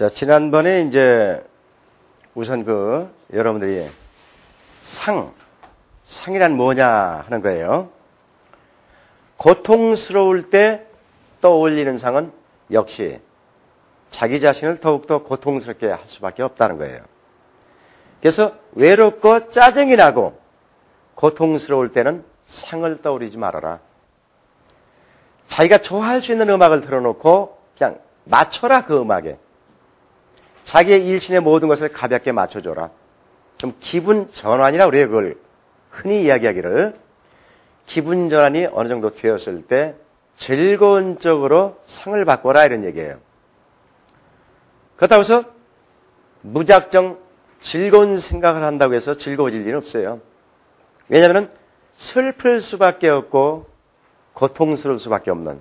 자, 지난번에 이제 우선 여러분들이 상이란 뭐냐 하는 거예요. 고통스러울 때 떠올리는 상은 역시 자기 자신을 더욱더 고통스럽게 할 수밖에 없다는 거예요. 그래서 외롭고 짜증이 나고 고통스러울 때는 상을 떠올리지 말아라. 자기가 좋아할 수 있는 음악을 틀어놓고 그냥 맞춰라, 그 음악에. 자기의 일신의 모든 것을 가볍게 맞춰줘라. 좀 기분 전환이라고 그래요. 그걸 흔히 이야기하기를. 기분 전환이 어느 정도 되었을 때 즐거운 쪽으로 상을 바꿔라, 이런 얘기예요. 그렇다고 해서 무작정 즐거운 생각을 한다고 해서 즐거워질 일은 없어요. 왜냐하면 슬플 수밖에 없고 고통스러울 수밖에 없는,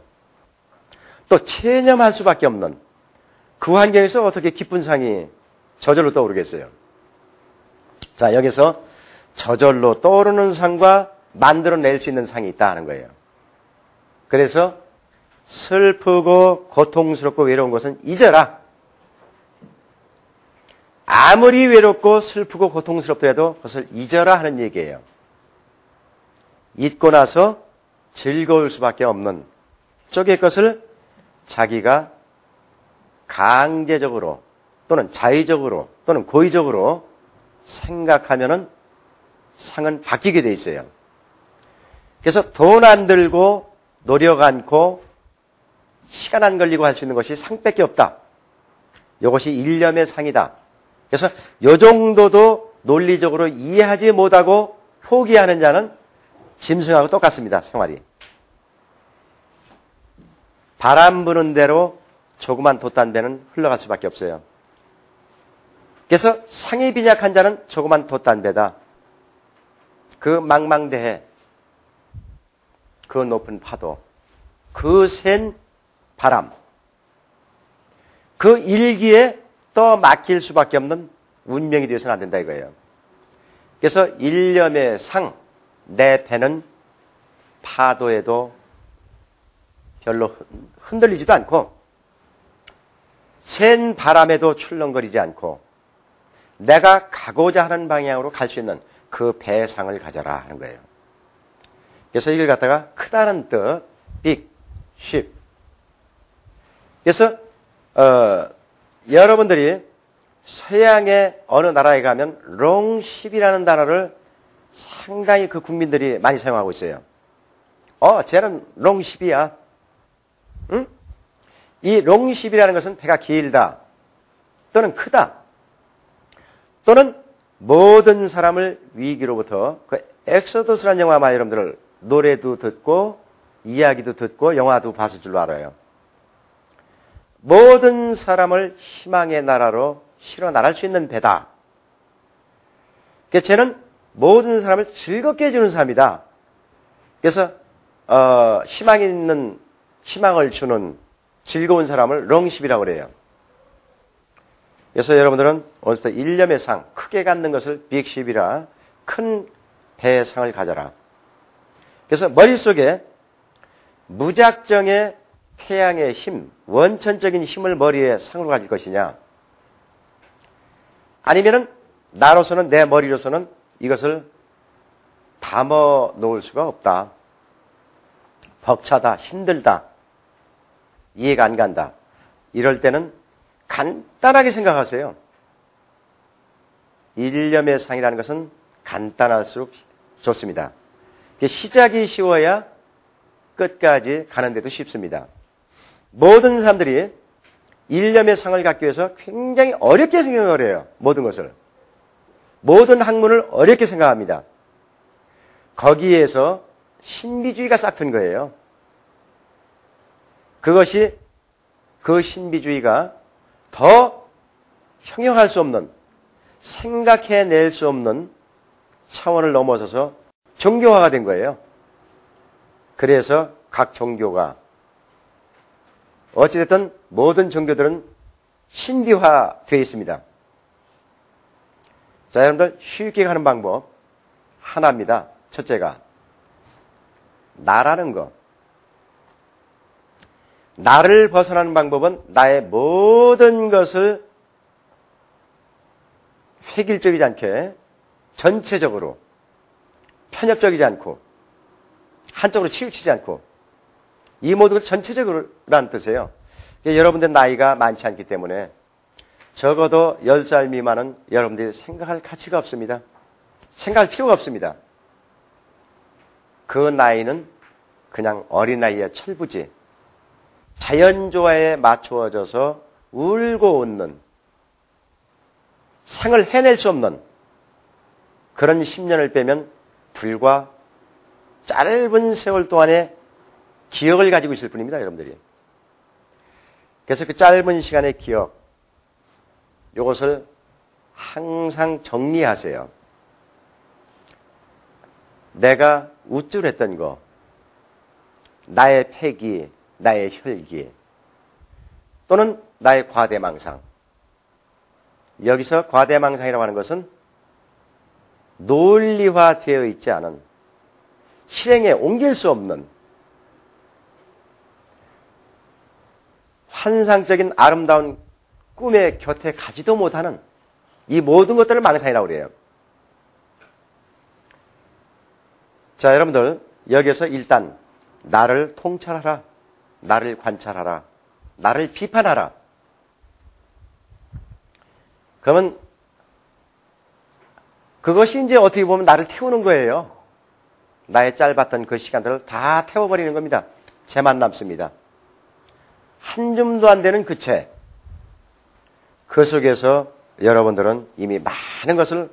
또 체념할 수밖에 없는 그 환경에서 어떻게 기쁜 상이 저절로 떠오르겠어요? 자, 여기서 저절로 떠오르는 상과 만들어낼 수 있는 상이 있다 하는 거예요. 그래서 슬프고 고통스럽고 외로운 것은 잊어라. 아무리 외롭고 슬프고 고통스럽더라도 그것을 잊어라 하는 얘기예요. 잊고 나서 즐거울 수밖에 없는 쪽의 것을 자기가 강제적으로 또는 자의적으로 또는 고의적으로 생각하면은 상은 바뀌게 돼 있어요. 그래서 돈 안 들고 노력 않고 시간 안 걸리고 할 수 있는 것이 상밖에 없다. 이것이 일념의 상이다. 그래서 이 정도도 논리적으로 이해하지 못하고 포기하는 자는 짐승하고 똑같습니다. 생활이. 바람 부는 대로 조그만 돛담배는 흘러갈 수밖에 없어요. 그래서 상이 빈약한 자는 조그만 돛담배다. 그 망망대해, 그 높은 파도, 그 센 바람, 그 일기에 떠 막힐 수밖에 없는 운명이 되어서는 안 된다 이거예요. 그래서 일념의 상, 내 배는 파도에도 별로 흔들리지도 않고 센 바람에도 출렁거리지 않고 내가 가고자 하는 방향으로 갈 수 있는 그 배상을 가져라 하는 거예요. 그래서 이걸 갖다가 크다는 뜻, big, ship. 그래서 여러분들이 서양의 어느 나라에 가면 롱십이라는 단어를 상당히 그 국민들이 많이 사용하고 있어요. 쟤는 롱십이야. 응? 이 롱십이라는 것은 배가 길다 또는 크다 또는 모든 사람을 위기로부터, 그 엑소더스라는 영화 아마 여러분들 노래도 듣고 이야기도 듣고 영화도 봤을 줄로 알아요. 모든 사람을 희망의 나라로 실어 나갈 수 있는 배다. 그래서 쟤는 모든 사람을 즐겁게 해주는 사람이다. 그래서 희망을 주는 즐거운 사람을 롱십이라고 그래요. 그래서 여러분들은 오늘부터 일념의 상, 크게 갖는 것을 빅십이라, 큰 배의 상을 가져라. 그래서 머릿속에 무작정의 태양의 힘, 원천적인 힘을 머리에 상으로 가질 것이냐, 아니면은 나로서는, 내 머리로서는 이것을 담아 놓을 수가 없다. 벅차다, 힘들다, 이해가 안 간다. 이럴 때는 간단하게 생각하세요. 일념의 상이라는 것은 간단할수록 좋습니다. 시작이 쉬워야 끝까지 가는데도 쉽습니다. 모든 사람들이 일념의 상을 갖기 위해서 굉장히 어렵게 생각을 해요. 모든 것을. 모든 학문을 어렵게 생각합니다. 거기에서 신비주의가 싹튼 거예요. 그것이, 그 신비주의가 더 형용할 수 없는, 생각해낼 수 없는 차원을 넘어서서 종교화가 된 거예요. 그래서 각 종교가, 어찌됐든 모든 종교들은 신비화되어 있습니다. 자, 여러분들 쉽게 가는 방법 하나입니다. 첫째가 나라는 거. 나를 벗어나는 방법은 나의 모든 것을 획일적이지 않게 전체적으로 편협적이지 않고 한쪽으로 치우치지 않고 이 모든 걸 전체적으로라는 뜻이에요. 여러분들 나이가 많지 않기 때문에 적어도 10살 미만은 여러분들이 생각할 가치가 없습니다. 생각할 필요가 없습니다. 그 나이는 그냥 어린아이의 철부지, 자연조화에 맞추어져서 울고 웃는, 생을 해낼 수 없는 그런 10년을 빼면 불과 짧은 세월 동안의 기억을 가지고 있을 뿐입니다, 여러분들이. 그래서 그 짧은 시간의 기억, 이것을 항상 정리하세요. 내가 우쭐했던 거, 나의 패기, 나의 혈기, 또는 나의 과대망상. 여기서 과대망상이라고 하는 것은 논리화되어 있지 않은, 실행에 옮길 수 없는 환상적인 아름다운 꿈의 곁에 가지도 못하는 이 모든 것들을 망상이라고 그래요. 자, 여러분들 여기서 일단 나를 통찰하라, 나를 관찰하라, 나를 비판하라. 그러면 그것이 이제 어떻게 보면 나를 태우는 거예요. 나의 짧았던 그 시간들을 다 태워버리는 겁니다. 채만 남습니다. 한 줌도 안 되는 그 채. 그 속에서 여러분들은 이미 많은 것을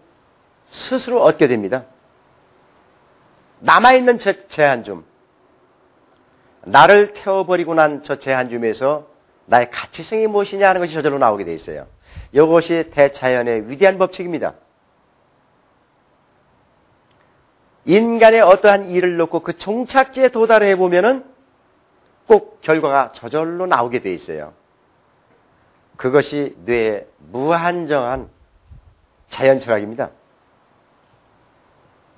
스스로 얻게 됩니다. 남아있는 채 한 줌. 나를 태워버리고 난 저 채 한 줌에서 나의 가치성이 무엇이냐 하는 것이 저절로 나오게 돼 있어요. 이것이 대자연의 위대한 법칙입니다. 인간의 어떠한 일을 놓고 그 종착지에 도달해 보면은 꼭 결과가 저절로 나오게 돼 있어요. 그것이 뇌의 무한정한 자연 철학입니다.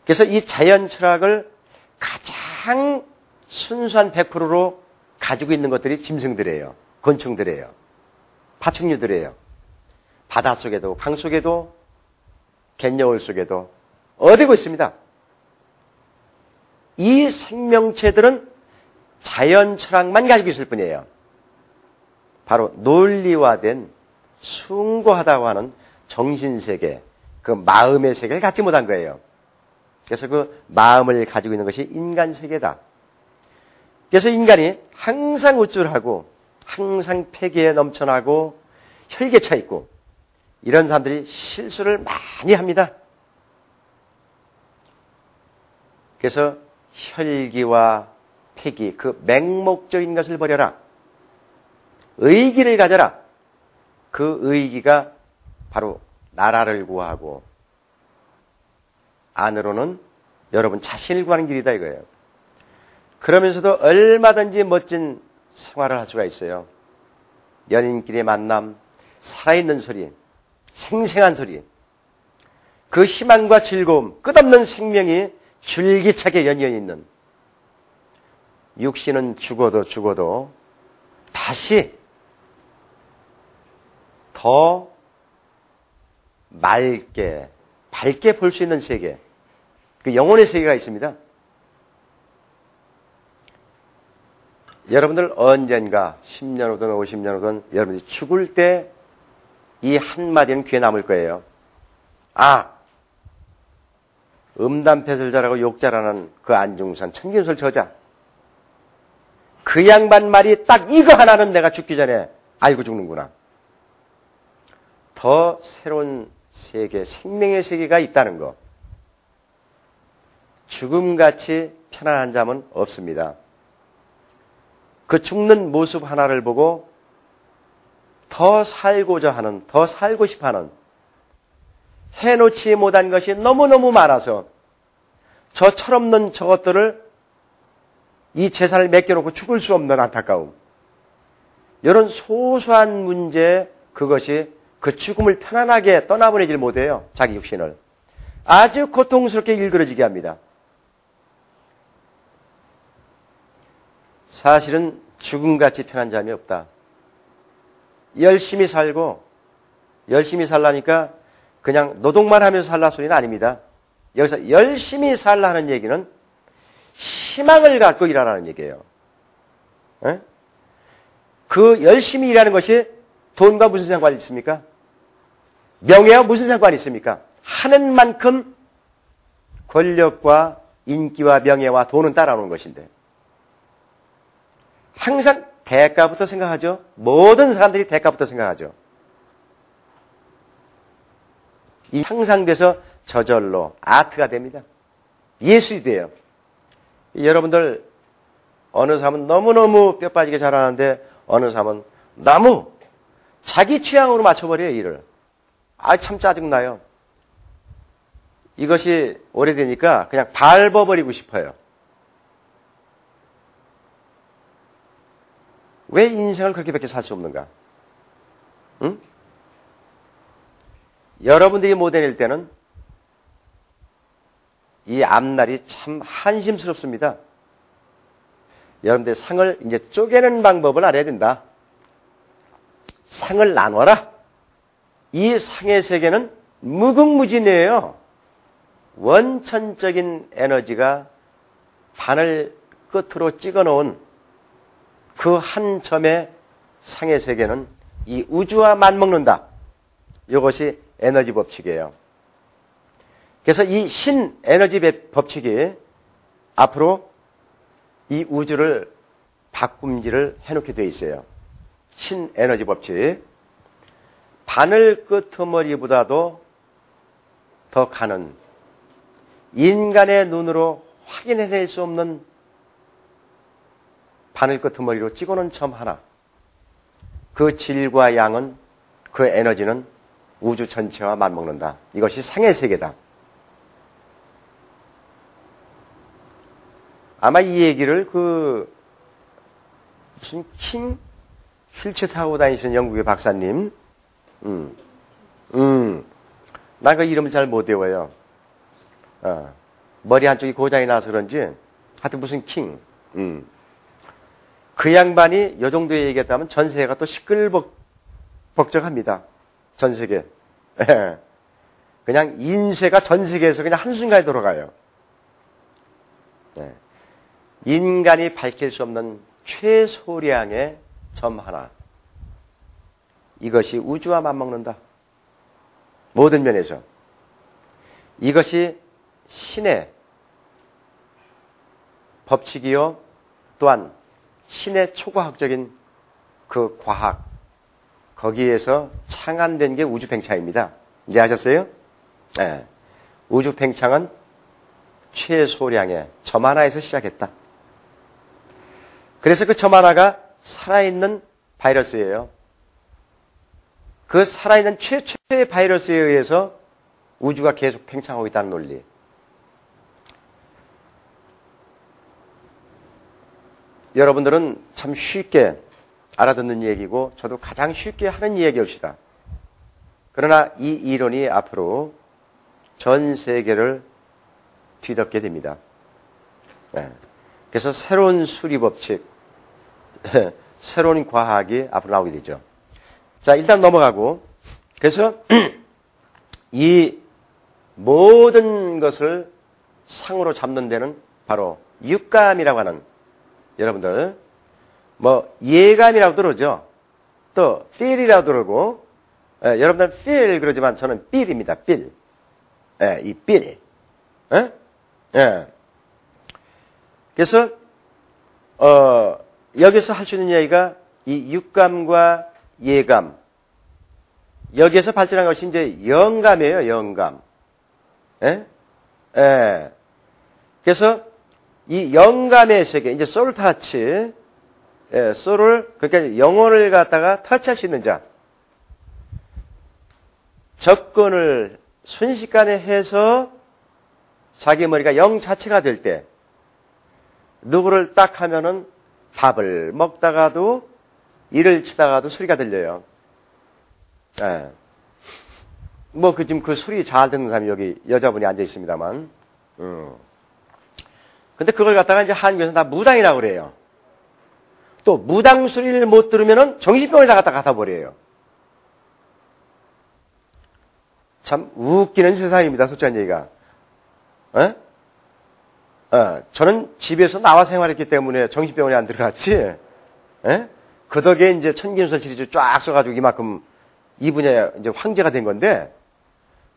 그래서 이 자연 철학을 가장 순수한 100%로 가지고 있는 것들이 짐승들이에요. 곤충들이에요. 파충류들이에요. 바닷속에도 강 속에도 갯여울 속에도 어디고 있습니다. 이 생명체들은 자연 철학만 가지고 있을 뿐이에요. 바로 논리화된 숭고하다고 하는 정신세계, 그 마음의 세계를 갖지 못한 거예요. 그래서 그 마음을 가지고 있는 것이 인간 세계다. 그래서 인간이 항상 우쭐하고 항상 패기에 넘쳐나고 혈기에 차 있고 이런 사람들이 실수를 많이 합니다. 그래서 혈기와 패기, 그 맹목적인 것을 버려라. 의기를 가져라. 그 의기가 바로 나라를 구하고 안으로는 여러분 자신을 구하는 길이다 이거예요. 그러면서도 얼마든지 멋진 생활을 할 수가 있어요. 연인끼리 만남, 살아있는 소리, 생생한 소리, 그 희망과 즐거움, 끝없는 생명이 줄기차게 연이어 있는, 육신은 죽어도 다시 더 맑게, 밝게 볼 수 있는 세계, 그 영혼의 세계가 있습니다. 여러분들 언젠가 10년 후든 50년 후든 여러분들이 죽을 때 이 한마디는 귀에 남을 거예요. 아, 음담패설 잘하고 욕 잘하는 그 안중산 천균설 저자. 그 양반 말이 딱 이거 하나는 내가 죽기 전에 알고 죽는구나. 더 새로운 세계, 생명의 세계가 있다는 거. 죽음같이 편안한 잠은 없습니다. 그 죽는 모습 하나를 보고 더 살고자 하는, 더 살고 싶어 하는, 해놓지 못한 것이 너무너무 많아서 저 철없는 저것들을 이 재산을 맡겨놓고 죽을 수 없는 안타까움. 이런 소소한 문제, 그것이 그 죽음을 편안하게 떠나보내질 못해요. 자기 육신을. 아주 고통스럽게 일그러지게 합니다. 사실은 죽음같이 편한 잠이 없다. 열심히 살고, 열심히 살라니까 그냥 노동만 하면서 살라 소리는 아닙니다. 여기서 열심히 살라는 얘기는 희망을 갖고 일하라는 얘기예요. 에? 그 열심히 일하는 것이 돈과 무슨 상관이 있습니까? 명예와 무슨 상관이 있습니까? 하는 만큼 권력과 인기와 명예와 돈은 따라오는 것인데 항상 대가부터 생각하죠. 모든 사람들이 대가부터 생각하죠. 이 향상돼서 저절로 아트가 됩니다. 예술이 돼요. 여러분들 어느 사람은 너무너무 뼈 빠지게 잘하는데 어느 사람은 너무 자기 취향으로 맞춰버려요, 일을. 참 짜증나요. 이것이 오래되니까 그냥 밟아버리고 싶어요. 왜 인생을 그렇게밖에 살 수 없는가? 응? 여러분들이 못 해낼 때는 이 앞날이 참 한심스럽습니다. 여러분들 상을 이제 쪼개는 방법을 알아야 된다. 상을 나눠라. 이 상의 세계는 무궁무진해요. 원천적인 에너지가 바늘 끝으로 찍어 놓은 그 한 점의 상의 세계는 이 우주와 맞먹는다. 이것이 에너지 법칙이에요. 그래서 이 신에너지 법칙이 앞으로 이 우주를 바꿈질을 해놓게 되어 있어요. 신에너지 법칙. 바늘 끄트머리보다도 더 가는 인간의 눈으로 확인해낼 수 없는 바늘 끄트머리로 찍어놓은 점 하나. 그 질과 양은, 그 에너지는 우주 전체와 맞먹는다. 이것이 상의 세계다. 아마 이 얘기를 무슨 킹 휠체어 타고 다니시는 영국의 박사님, 난 그 이름을 잘 못 외워요. 머리 한쪽이 고장이 나서 그런지, 하여튼 무슨 킹, 그 양반이 요 정도 얘기했다면 전 세계가 또 시끌벅적합니다. 전 세계. 그냥 인쇄가 전 세계에서 그냥 한순간에 돌아가요. 인간이 밝힐 수 없는 최소량의 점 하나. 이것이 우주와 맞먹는다. 모든 면에서. 이것이 신의 법칙이요. 또한 신의 초과학적인 그 과학. 거기에서 창안된 게 우주팽창입니다. 이제 아셨어요? 네. 우주팽창은 최소량의 점 하나에서 시작했다. 그래서 그 점 하나가 살아있는 바이러스예요. 그 살아있는 최초의 바이러스에 의해서 우주가 계속 팽창하고 있다는 논리. 여러분들은 참 쉽게 알아듣는 얘기고 저도 가장 쉽게 하는 얘기입시다. 그러나 이 이론이 앞으로 전 세계를 뒤덮게 됩니다. 네. 그래서 새로운 수리법칙, 새로운 과학이 앞으로 나오게 되죠. 자, 일단 넘어가고, 그래서 이 모든 것을 상으로 잡는 데는 바로 육감이라고 하는, 여러분들 뭐 예감이라고 그러죠. 또 feel이라고 그러고, 여러분들 feel 그러지만 저는 feel입니다. feel. 이 feel. 그래서 여기서 할 수 있는 이야기가 이 육감과 예감, 여기에서 발전한 것이 이제 영감이에요. 영감. 그래서 이 영감의 세계, 이제 소울 타치, 소울을, 그러니까 영혼을 갖다가 터치할 수 있는 자, 접근을 순식간에 해서 자기 머리가 영 자체가 될 때, 누구를 딱 하면은 밥을 먹다가도 일을 치다가도 소리가 들려요. 뭐 지금 그 소리 잘 듣는 사람이 여기 여자분이 앉아 있습니다만, 근데 그걸 갖다가 이제 한국에서 다 무당이라고 그래요. 또 무당 소리를 못 들으면은 정신병원에 다 갖다 버려요. 참 웃기는 세상입니다. 솔직한 얘기가. 저는 집에서 나와 생활했기 때문에 정신병원에 안 들어갔지. 그 덕에 이제 천긴술 시리즈 쫙 써가지고 이만큼 이 분야에 이제 황제가 된 건데,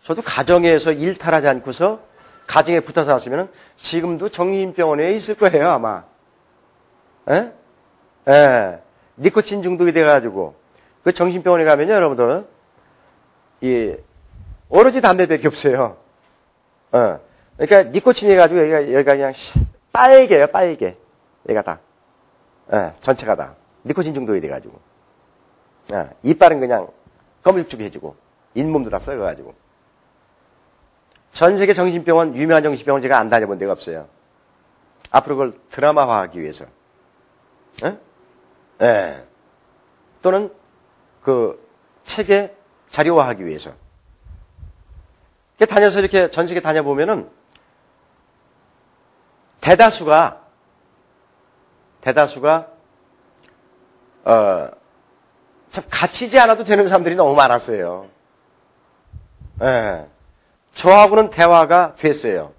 저도 가정에서 일탈하지 않고서 가정에 붙어서 왔으면 지금도 정신병원에 있을 거예요, 아마. 니코틴 중독이 돼가지고. 그 정신병원에 가면요, 여러분들, 오로지 담배밖에 없어요. 그러니까 니코틴이 해가지고 여기가 그냥 빨개요, 빨개. 얘가 다. 전체가 다. 니코틴 중독이 돼가지고. 이빨은 그냥 검육죽해지고, 잇몸도 다 썩어가지고. 전 세계 정신병원, 유명한 정신병원 제가 안 다녀본 데가 없어요. 앞으로 그걸 드라마화하기 위해서. 또는 그 책에 자료화하기 위해서. 다녀서 이렇게 전 세계 다녀보면은 대다수가 참 갇히지 않아도 되는 사람들이 너무 많았어요. 저하고는 대화가 됐어요.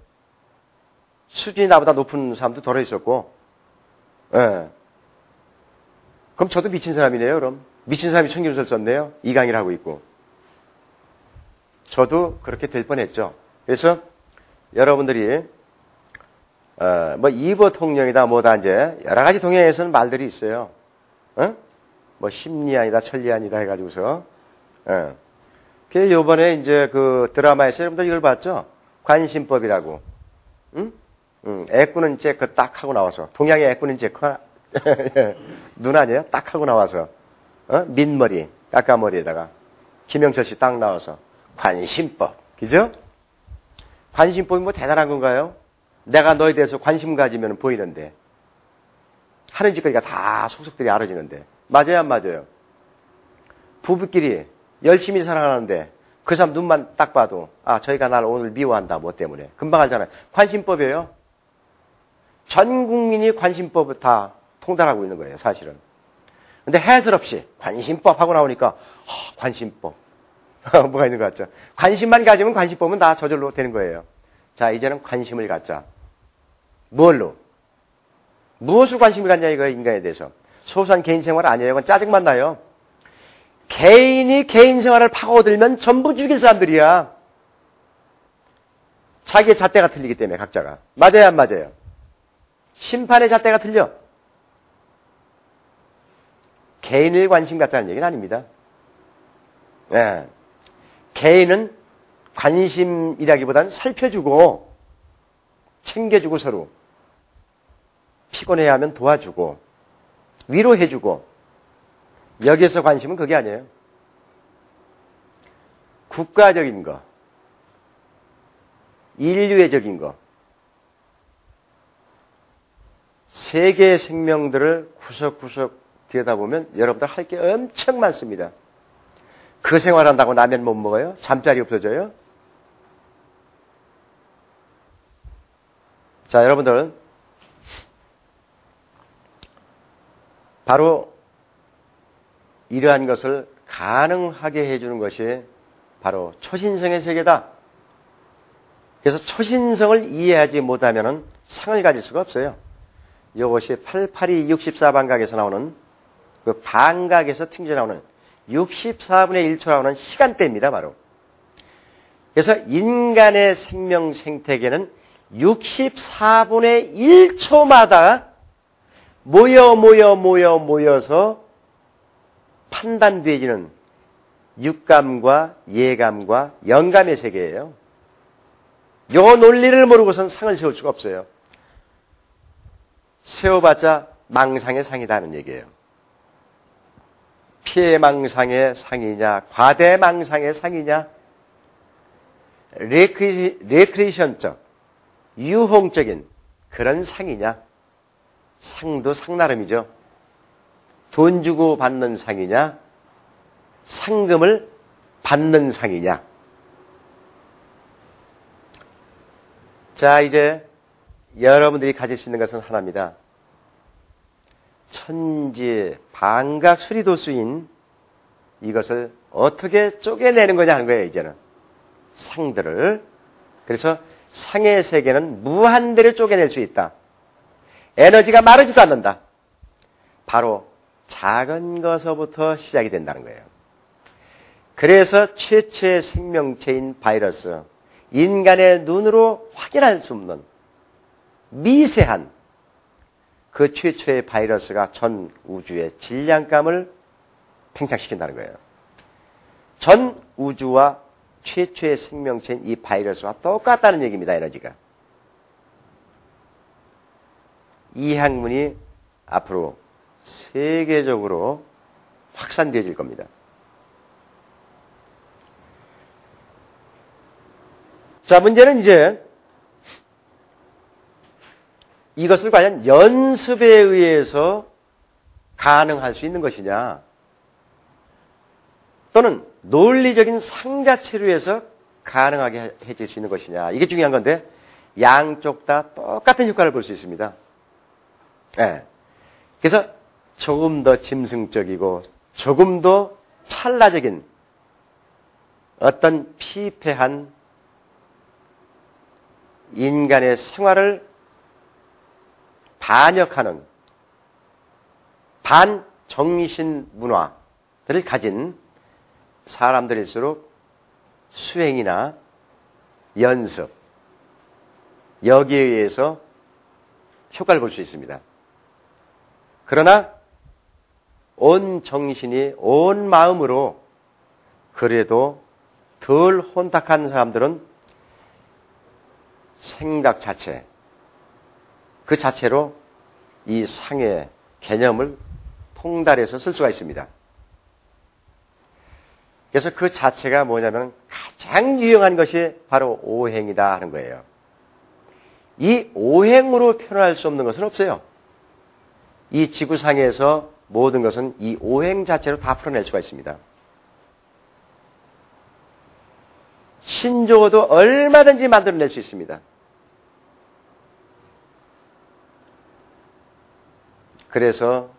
수준이 나보다 높은 사람도 덜어 있었고, 그럼 저도 미친 사람이네요, 그럼. 미친 사람이 천기술을 썼네요. 이 강의를 하고 있고. 저도 그렇게 될 뻔했죠. 그래서 여러분들이, 이버 통령이다, 뭐다, 이제, 여러 가지 동양에서는 말들이 있어요. 심리안이다, 천리안이다 해가지고서. 그 요번에 이제 그 드라마에서 여러분들 이걸 봤죠? 관심법이라고. 애꾸는 이제 그 딱 하고 나와서. 동양의 애꾸는 이제 눈 아니에요? 딱 하고 나와서. 민머리, 까까머리에다가. 김영철 씨 딱 나와서. 관심법. 그죠? 관심법이 뭐 대단한 건가요? 내가 너에 대해서 관심 가지면 보이는데. 하는 짓거리가 다 속속들이 알아지는데. 맞아요, 안 맞아요? 부부끼리 열심히 사랑하는데 그 사람 눈만 딱 봐도 저희가 날 오늘 미워한다, 뭐 때문에. 금방 알잖아요. 관심법이에요. 전 국민이 관심법을 다 통달하고 있는 거예요, 사실은. 근데 해설 없이 관심법 하고 나오니까 관심법. 뭐가 있는 것 같죠? 관심만 가지면 관심법은 다 저절로 되는 거예요. 자, 이제는 관심을 갖자. 뭘로? 무엇을 관심을 갖냐, 이거 인간에 대해서. 소소한 개인 생활 아니에요. 이건 짜증만 나요. 개인이 개인 생활을 파고들면 전부 죽일 사람들이야. 자기의 잣대가 틀리기 때문에, 각자가. 맞아요, 안 맞아요? 심판의 잣대가 틀려. 개인을 관심 갖자는 얘기는 아닙니다. 개인은 관심이라기보다는 살펴주고, 챙겨주고 서로. 피곤해야 하면 도와주고, 위로해주고, 여기에서 관심은 그게 아니에요. 국가적인 거, 인류애적인 거, 세계의 생명들을 구석구석 들여다보면 여러분들 할 게 엄청 많습니다. 그 생활한다고 라면 못 먹어요? 잠자리 없어져요? 자, 여러분들, 바로 이러한 것을 가능하게 해주는 것이 바로 초신성의 세계다. 그래서 초신성을 이해하지 못하면 상을 가질 수가 없어요. 이것이 882 64반각에서 나오는 그 반각에서 튕겨 나오는 64분의 1초 나오는 시간대입니다, 바로. 그래서 인간의 생명 생태계는 64분의 1초마다 모여서 판단되어지는 육감과 예감과 영감의 세계예요. 요 논리를 모르고선 상을 세울 수가 없어요. 세워봤자 망상의 상이다는 얘기예요. 피해망상의 상이냐, 과대망상의 상이냐, 레크리에이션적, 유홍적인 그런 상이냐, 상도 상나름이죠. 돈 주고 받는 상이냐, 상금을 받는 상이냐. 자, 이제 여러분들이 가질 수 있는 것은 하나입니다. 천지 반각 수리도수인 이것을 어떻게 쪼개내는 거냐 하는 거예요, 이제는. 상들을. 그래서 상의 세계는 무한대로 쪼개낼 수 있다. 에너지가 마르지도 않는다. 바로 작은 것서부터 시작이 된다는 거예요. 그래서 최초의 생명체인 바이러스, 인간의 눈으로 확인할 수 없는 미세한 그 최초의 바이러스가 전 우주의 질량감을 팽창시킨다는 거예요. 전 우주와 최초의 생명체인 이 바이러스와 똑같다는 얘기입니다. 에너지가. 이 학문이 앞으로 세계적으로 확산되어질 겁니다. 자, 문제는 이제 이것을 과연 연습에 의해서 가능할 수 있는 것이냐, 또는 논리적인 상 자체로 해서 가능하게 해질 수 있는 것이냐, 이게 중요한 건데 양쪽 다 똑같은 효과를 볼 수 있습니다. 네. 그래서 조금 더 짐승적이고 조금 더 찰나적인 어떤 피폐한 인간의 생활을 반역하는 반정신 문화들을 가진 사람들일수록 수행이나 연습, 여기에 의해서 효과를 볼 수 있습니다. 그러나 온 정신이 온 마음으로 그래도 덜 혼탁한 사람들은 생각 자체, 그 자체로 이 상의 개념을 통달해서 쓸 수가 있습니다. 그래서 그 자체가 뭐냐면 가장 유용한 것이 바로 오행이다 하는 거예요. 이 오행으로 표현할 수 없는 것은 없어요. 이 지구상에서 모든 것은 이 오행 자체로 다 풀어낼 수가 있습니다. 신조어도 얼마든지 만들어낼 수 있습니다. 그래서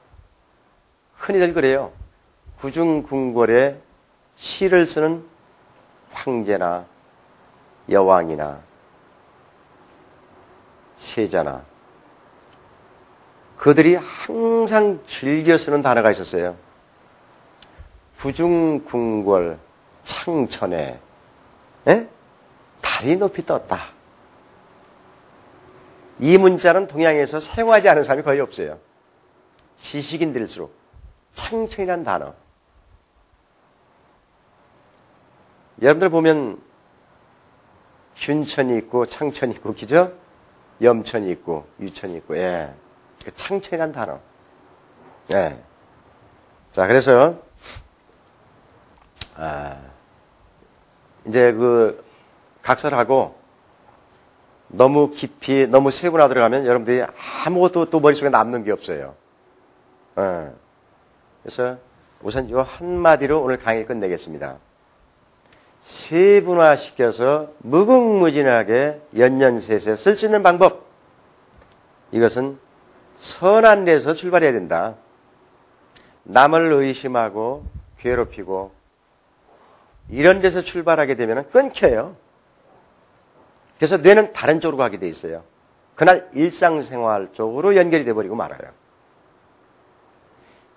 흔히들 그래요. 구중궁궐에 시를 쓰는 황제나 여왕이나 세자나 그들이 항상 즐겨 쓰는 단어가 있었어요. 구중궁궐 창천에 달이 높이 떴다. 이 문자는 동양에서 사용하지 않은 사람이 거의 없어요. 지식인들일수록 창천이라는 단어. 여러분들 보면 균천이 있고 창천이 있고 그죠? 염천이 있고 유천이 있고 예. 그 창천이라는 단어. 예. 자, 그래서 이제 그 각설하고 너무 깊이 너무 세분화 들어가면 여러분들이 아무것도 또 머릿속에 남는 게 없어요. 그래서 우선 이 한마디로 오늘 강의 끝내겠습니다. 세분화시켜서 무궁무진하게 연년셋에 쓸 수 있는 방법, 이것은 선한 데서 출발해야 된다. 남을 의심하고 괴롭히고 이런 데서 출발하게 되면 끊겨요. 그래서 뇌는 다른 쪽으로 가게 돼 있어요. 그날 일상생활 쪽으로 연결이 돼버리고 말아요.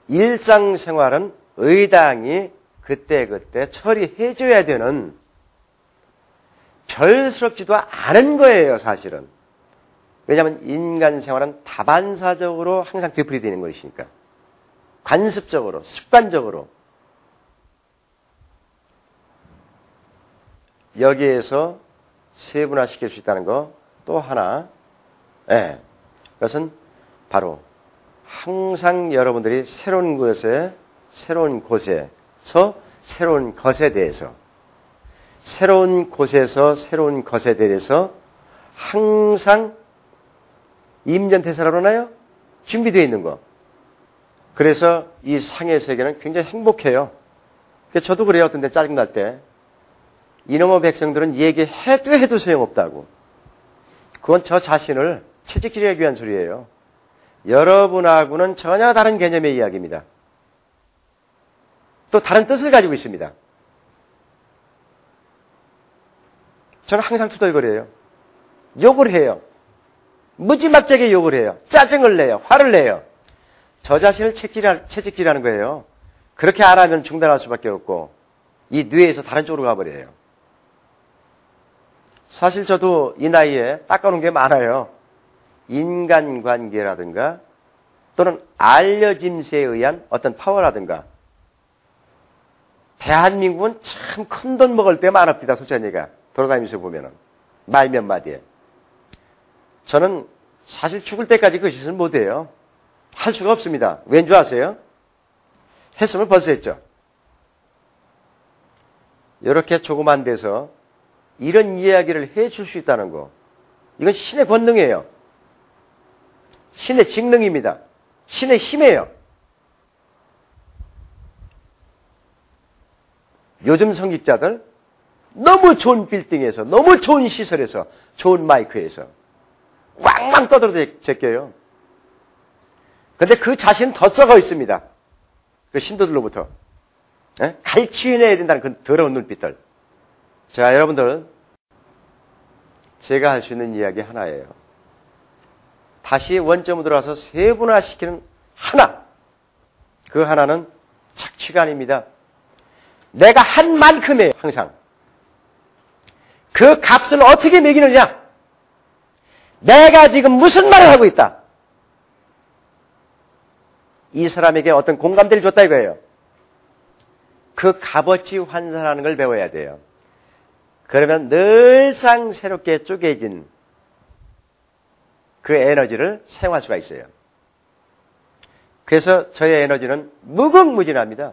일상생활은 의당이 그때그때 처리해줘야 되는 별스럽지도 않은 거예요, 사실은. 왜냐하면 인간 생활은 다반사적으로 항상 되풀이되는 것이니까. 관습적으로, 습관적으로. 여기에서 세분화시킬 수 있다는 거 또 하나, 그것은 바로 항상 여러분들이 새로운 곳에서 새로운 것에 대해서 항상 임전태사라 그러나요? 준비되어 있는 거. 그래서 이 상의 세계는 굉장히 행복해요. 저도 그래요. 어떤 데 짜증날 때. 이놈의 백성들은 얘기해도 소용없다고. 그건 저 자신을 채찍질하기 위한 소리예요. 여러분하고는 전혀 다른 개념의 이야기입니다. 또 다른 뜻을 가지고 있습니다. 저는 항상 투덜거려요. 욕을 해요. 무지막지하게 욕을 해요. 짜증을 내요. 화를 내요. 저 자신을 채찍질하는 거예요. 그렇게 안 하면 중단할 수밖에 없고 이 뇌에서 다른 쪽으로 가버려요. 사실 저도 이 나이에 닦아놓은 게 많아요. 인간관계라든가 또는 알려짐새에 의한 어떤 파워라든가. 대한민국은 참 큰 돈 먹을 때 많았디다. 솔직한 얘기가 돌아다니면서 보면은 말 몇 마디에. 저는 사실 죽을 때까지 그 짓을 못해요. 할 수가 없습니다. 왠 줄 아세요? 했으면 벌써 했죠. 이렇게 조그만 데서 이런 이야기를 해줄 수 있다는 거. 이건 신의 권능이에요. 신의 직능입니다. 신의 힘이에요. 요즘 성직자들 너무 좋은 빌딩에서 너무 좋은 시설에서 좋은 마이크에서 왕왕 떠들어 제껴요. 근데 그 자신은 더 썩어 있습니다. 그 신도들로부터. 갈취해내야 된다는 그 더러운 눈빛들. 자, 여러분들 제가 할 수 있는 이야기 하나예요. 다시 원점으로 들어와서 세분화시키는 하나. 그 하나는 착취가 아닙니다. 내가 한 만큼이에요. 항상. 그 값을 어떻게 매기느냐. 내가 지금 무슨 말을 하고 있다. 이 사람에게 어떤 공감대를 줬다 이거예요. 그 값어치 환산하는 걸 배워야 돼요. 그러면 늘상 새롭게 쪼개진 그 에너지를 사용할 수가 있어요. 그래서 저의 에너지는 무궁무진합니다.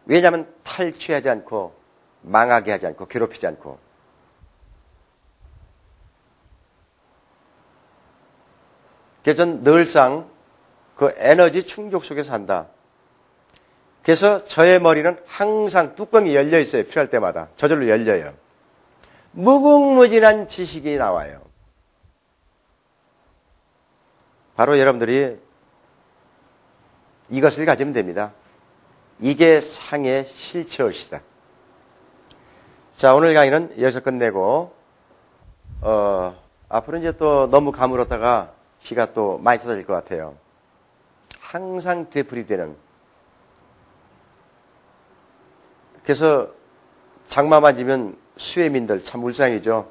왜냐하면 탈취하지 않고 망하게 하지 않고 괴롭히지 않고. 그래서 저는 늘상 그 에너지 충족 속에서 산다. 그래서 저의 머리는 항상 뚜껑이 열려 있어요. 필요할 때마다. 저절로 열려요. 무궁무진한 지식이 나와요. 바로 여러분들이 이것을 가지면 됩니다. 이게 상의 실체의식이다. 자, 오늘 강의는 여기서 끝내고 앞으로 이제 또 너무 가물었다가 비가 또 많이 쏟아질 것 같아요. 항상 되풀이되는. 그래서 장마만 지면 수해민들 참 울상이죠.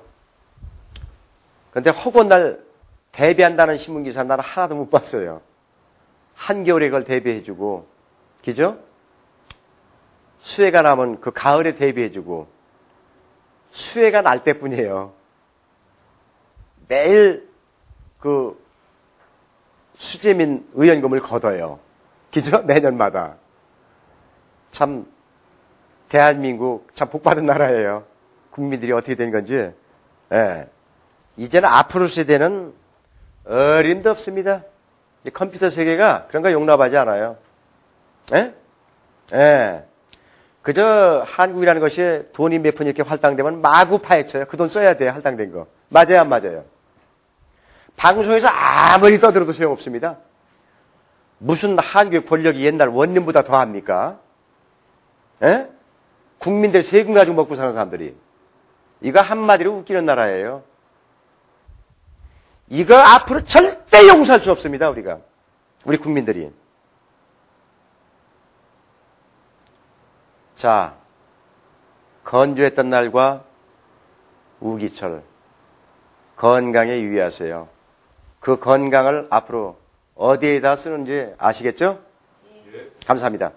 그런데 허구한 날 대비한다는 신문기사 나는 하나도 못 봤어요. 한겨울에 그걸 대비해주고, 그죠? 수해가 나면 그 가을에 대비해주고, 수해가 날 때뿐이에요. 매일 그 수재민 의원금을 걷어요. 그죠? 매년마다. 참, 대한민국 참 복받은 나라예요. 국민들이 어떻게 된 건지. 예. 이제는 앞으로 세대는 어림도 없습니다. 컴퓨터 세계가 그런 거 용납하지 않아요. 예? 예. 그저 한국이라는 것이 돈이 몇 푼 이렇게 할당되면 마구 파헤쳐요. 그 돈 써야 돼요. 할당된 거. 맞아요, 안 맞아요? 방송에서 아무리 떠들어도 소용없습니다. 무슨 한국의 권력이 옛날 원님보다 더 합니까? 예? 국민들 세금 가지고 먹고 사는 사람들이. 이거 한마디로 웃기는 나라예요. 이거 앞으로 절대 용서할 수 없습니다, 우리가. 우리 국민들이. 자, 건조했던 날과 우기철, 건강에 유의하세요. 그 건강을 앞으로 어디에다 쓰는지 아시겠죠? 예. 감사합니다.